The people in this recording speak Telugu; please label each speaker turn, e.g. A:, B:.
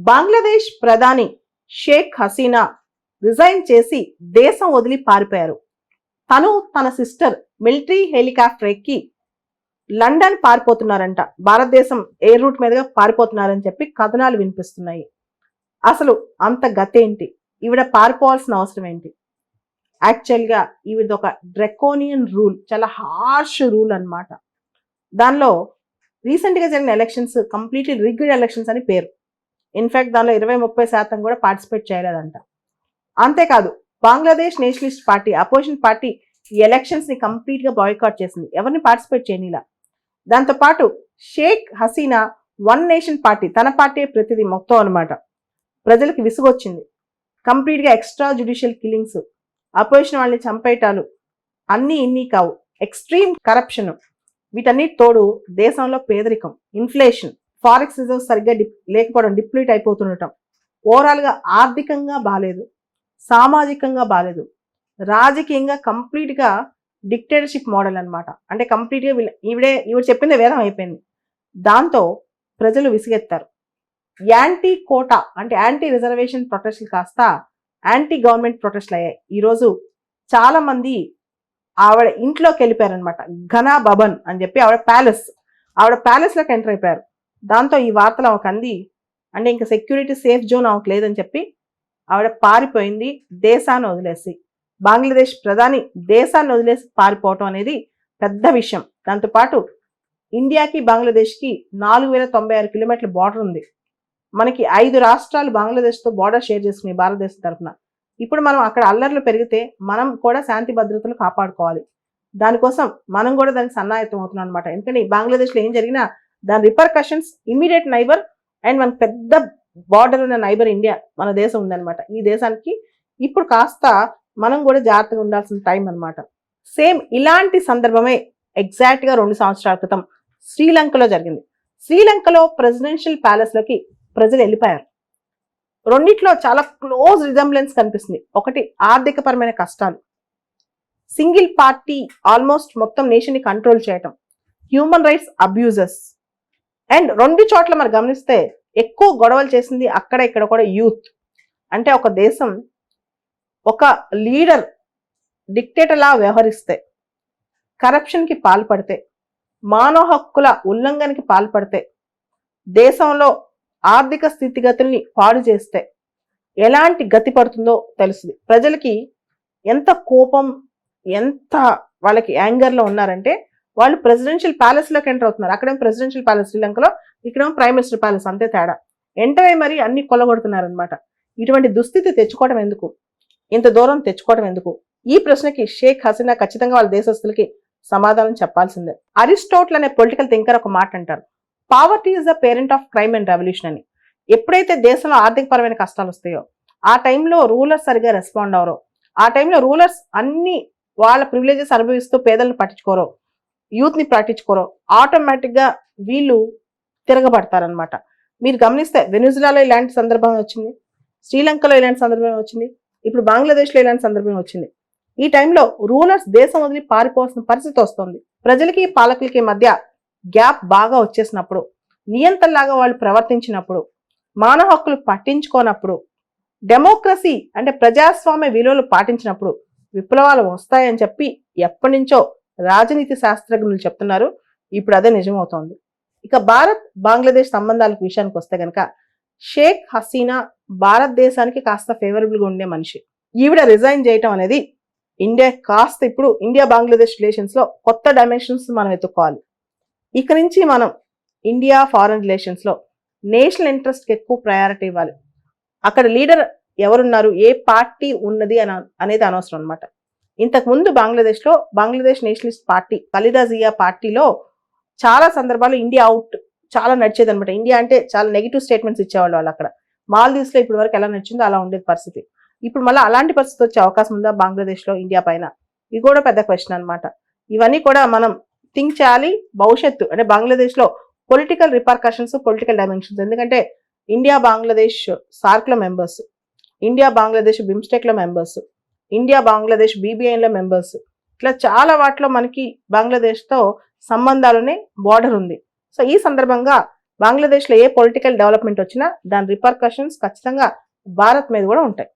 A: బంగ్లాదేశ్ ప్రధాని షేక్ హసీనా రిజైన్ చేసి దేశం వదిలి పారిపోయారు. తను తన సిస్టర్ మిలిటరీ హెలికాప్టర్ ఎక్కి లండన్ పారిపోతున్నారంట. భారతదేశం ఎయిర్ రూట్ మీదుగా పారిపోతున్నారని చెప్పి కథనాలు వినిపిస్తున్నాయి. అసలు అంత గతేంటి? ఈవిడ పారిపోవాల్సిన అవసరం ఏంటి? యాక్చువల్గా ఈవిడ ఒక డ్రెకోనియన్ రూల్, చాలా హార్ష్ రూల్ అన్నమాట. దానిలో రీసెంట్గా జరిగిన ఎలక్షన్స్ కంప్లీట్లీ రిగ్డ్ ఎలక్షన్స్ అని పేరు. ఇన్ఫాక్ట్ దానిలో 20-30% కూడా పార్టిసిపేట్ చేయలేదంట. అంతేకాదు Bangladesh nationalist party, opposition party ఈ ఎలక్షన్స్ ని కంప్లీట్ గా బాయ్కాట్ చేసింది. ఎవరిని పార్టిసిపేట్ చేయనిలా. దాంతోపాటు Sheikh Hasina one nation party, తన పార్టీ ప్రతిదీ మొత్తం అనమాట. ప్రజలకు విసుగొచ్చింది. కంప్లీట్ గా ఎక్స్ట్రా జ్యుడిషియల్ కిల్లింగ్స్, అపోజిషన్ వాళ్ళని చంపేయటాలు అన్నీ ఇన్ని కావు. ఎక్స్ట్రీమ్ కరప్షన్, వీటన్నిటి తోడు దేశంలో పేదరికం, ఇన్ఫ్లేషన్, ఫారెక్స్ రిజర్వ్స్ సరిగ్గా లేకపోవడం, డిప్లీట్ అయిపోతుండటం, ఓవరాల్ గా ఆర్థికంగా బాగాలేదు, సామాజికంగా బాగాలేదు, రాజకీయంగా కంప్లీట్ గా డిక్టేటర్షిప్ మోడల్ అనమాట. అంటే కంప్లీట్ గా ఈవిడ చెప్పిందే వేదం అయిపోయింది. దాంతో ప్రజలు విసిగెత్తారు. యాంటీ కోటా అంటే యాంటీ రిజర్వేషన్ ప్రొటెస్టులు కాస్త యాంటీ గవర్నమెంట్ ప్రొటెస్టులు అయ్యాయి. ఈరోజు చాలా మంది ఆవిడ ఇంట్లోకి వెళ్ళిపోయారనమాట. ఘనా భవన్ అని చెప్పి ఆవిడ ప్యాలెస్ లోకి ఎంటర్ అయిపోయారు. దాంతో ఈ వార్తలు ఆమెకు అంది. అంటే ఇంకా సెక్యూరిటీ సేఫ్ జోన్ ఆమెకు లేదని చెప్పి ఆవిడ పారిపోయింది దేశాన్ని వదిలేసి. బంగ్లాదేశ్ ప్రధాని దేశాన్ని వదిలేసి పారిపోవటం అనేది పెద్ద విషయం. దాంతోపాటు ఇండియాకి బంగ్లాదేశ్కి 4096 కిలోమీటర్ల బార్డర్ ఉంది. మనకి 5 రాష్ట్రాలు బంగ్లాదేశ్తో బార్డర్ షేర్ చేసుకున్నాయి భారతదేశం తరఫున. ఇప్పుడు మనం అక్కడ అల్లర్లు పెరిగితే మనం కూడా శాంతి భద్రతలు కాపాడుకోవాలి. దానికోసం మనం కూడా దానికి సన్నాహితం అవుతున్నాం అనమాట. ఎందుకంటే బంగ్లాదేశ్లో ఏం జరిగినా దాని రిపర్కషన్స్ ఇమీడియట్ నైబర్ అండ్ మన పెద్ద బార్డర్ ఉన్న నైబర్ ఇండియా, మన దేశం ఉందన్నమాట. ఈ దేశానికి ఇప్పుడు కాస్త మనం కూడా జాగ్రత్తగా ఉండాల్సిన టైం అనమాట. సేమ్ ఇలాంటి సందర్భమే ఎగ్జాక్ట్ గా 2 సంవత్సరాల క్రితం శ్రీలంకలో జరిగింది. శ్రీలంకలో ప్రెసిడెన్షియల్ ప్యాలెస్ లోకి ప్రజలు వెళ్ళిపోయారు. రెండిట్లో చాలా క్లోజ్ రిజంబ్లెన్స్ కనిపిస్తుంది. ఒకటి ఆర్థిక పరమైన కష్టాలు, సింగిల్ పార్టీ ఆల్మోస్ట్ మొత్తం నేషన్ ని కంట్రోల్ చేయటం, హ్యూమన్ రైట్స్ అబ్యూజెస్, అండ్ 2 చోట్ల మనం గమనిస్తే ఎక్కువ గొడవలు చేసింది అక్కడ ఇక్కడ కూడా యూత్. అంటే ఒక దేశం ఒక లీడర్ డిక్టేటర్లా వ్యవహరిస్తే, కరప్షన్కి పాల్పడితే, మానవ హక్కుల ఉల్లంఘనకి పాల్పడితే, దేశంలో ఆర్థిక స్థితిగతుల్ని పాడు చేస్తే ఎలాంటి గతి పడుతుందో తెలుస్తుంది. ప్రజలకి ఎంత కోపం, ఎంత వాళ్ళకి యాంగర్లో ఉన్నారంటే వాళ్ళు ప్రెసిడెన్షియల్ ప్యాలెస్లోకి ఎంటర్ అవుతున్నారు. అక్కడేమో ప్రెసిడెన్షియల్ ప్యాలెస్ శ్రీలంకలో, ఇక్కడేమో ప్రైమ్ మినిస్టర్ ప్యాలెస్, అంతే తేడా. ఎంటర్ అయ్యి మరి అన్ని కొల్లగొడుతున్నారనమాట. ఇటువంటి దుస్థితి తెచ్చుకోవడం ఎందుకు? ఇంత దూరం తెచ్చుకోవడం ఎందుకు? ఈ ప్రశ్నకి షేక్ హసీనా ఖచ్చితంగా వాళ్ళ దేశస్తులకి సమాధానం చెప్పాల్సిందే. అరిస్టోటల్ అనే పొలిటికల్ థింకర్ ఒక మాట అంటారు, poverty is the parent of crime and revolution అని. ఎప్పుడైతే దేశంలో ఆర్థికపరమైన కష్టాలు వస్తాయో ఆ టైంలో రూలర్స్ సరిగా రెస్పాండ్ అవరో, ఆ టైంలో రూలర్స్ అన్ని వాళ్ళ ప్రివిలేజెస్ అనుభవిస్తూ పేదలను పట్టించుకోరో, యూత్ ని పట్టించుకోరో, ఆటోమేటిక్ గా వీళ్ళు తిరగబడతారనమాట. మీరు గమనిస్తే వెనిజులాలో ఇలాంటి సందర్భం వచ్చింది, శ్రీలంకలో ఇలాంటి సందర్భం వచ్చింది, ఇప్పుడు బంగ్లాదేశ్లో ఇలాంటి సందర్భం వచ్చింది. ఈ టైంలో రూలర్స్ దేశం వదిలి పారిపోవాల్సిన పరిస్థితి వస్తుంది. ప్రజలకి పాలకులకి మధ్య గ్యాప్ బాగా వచ్చేసినప్పుడు, నియంత్రణలాగా వాళ్ళు ప్రవర్తించినప్పుడు, మానవ హక్కులు పట్టించుకోనప్పుడు, డెమోక్రసీ అంటే ప్రజాస్వామ్య విలువలు పాటించినప్పుడు విప్లవాలు వస్తాయని చెప్పి ఎప్పటి నుంచో రాజనీతి శాస్త్రజ్ఞులు చెప్తున్నారు. ఇప్పుడు అదే నిజమవుతోంది. ఇక భారత్ బంగ్లాదేశ్ సంబంధాల విషయానికి వస్తే గనక షేక్ హసీనా భారతదేశానికి కాస్త ఫేవరబుల్ గా ఉండే మనిషి. ఈవిడ రిజైన్ చేయటం అనేది ఇండియా కాస్త ఇప్పుడు ఇండియా బంగ్లాదేశ్ రిలేషన్స్ లో కొత్త డైమెన్షన్స్ మనం ఎత్తుకోవాలి. ఇక నుంచి మనం ఇండియా ఫారెన్ రిలేషన్స్ లో నేషనల్ ఇంట్రెస్ట్ కి ఎక్కువ ప్రయారిటీ ఇవ్వాలి. అక్కడ లీడర్ ఎవరున్నారు, ఏ పార్టీ ఉన్నది అనేది అనవసరం అనమాట. ఇంతకు ముందు బంగ్లాదేశ్ నేషనలిస్ట్ పార్టీ, ఖలీదా జియా పార్టీలో చాలా సందర్భాల్లో ఇండియా అవుట్ చాలా నడిచేది అనమాట. ఇండియా అంటే చాలా నెగిటివ్ స్టేట్మెంట్స్ ఇచ్చేవాళ్ళు వాళ్ళు. అక్కడ మాల్దీవ్స్ లో ఇప్పటి వరకు ఎలా నడిచిందో అలా ఉండేది పరిస్థితి. ఇప్పుడు మళ్ళీ అలాంటి పరిస్థితి వచ్చే అవకాశం ఉందా బంగ్లాదేశ్ లో ఇండియా పైన? ఇది కూడా పెద్ద క్వశ్చన్ అనమాట. ఇవన్నీ కూడా మనం థింక్ చేయాలి. భవిష్యత్తు అంటే బంగ్లాదేశ్ లో పొలిటికల్ రిపర్కషన్స్, పొలిటికల్ డైమెన్షన్స్. ఎందుకంటే ఇండియా బంగ్లాదేశ్ సార్క్ లో మెంబర్స్, ఇండియా బంగ్లాదేశ్ బిమ్స్టెక్ లో మెంబర్స్, ఇండియా బంగ్లాదేశ్ BBI లో మెంబర్స్, ఇట్లా చాలా వాటిలో మనకి బంగ్లాదేశ్ తో సంబంధాలనే బార్డర్ ఉంది. సో ఈ సందర్భంగా బంగ్లాదేశ్లో ఏ పొలిటికల్ డెవలప్మెంట్ వచ్చినా దాని రిపర్కషన్స్ ఖచ్చితంగా భారత్ మీద కూడా ఉంటాయి.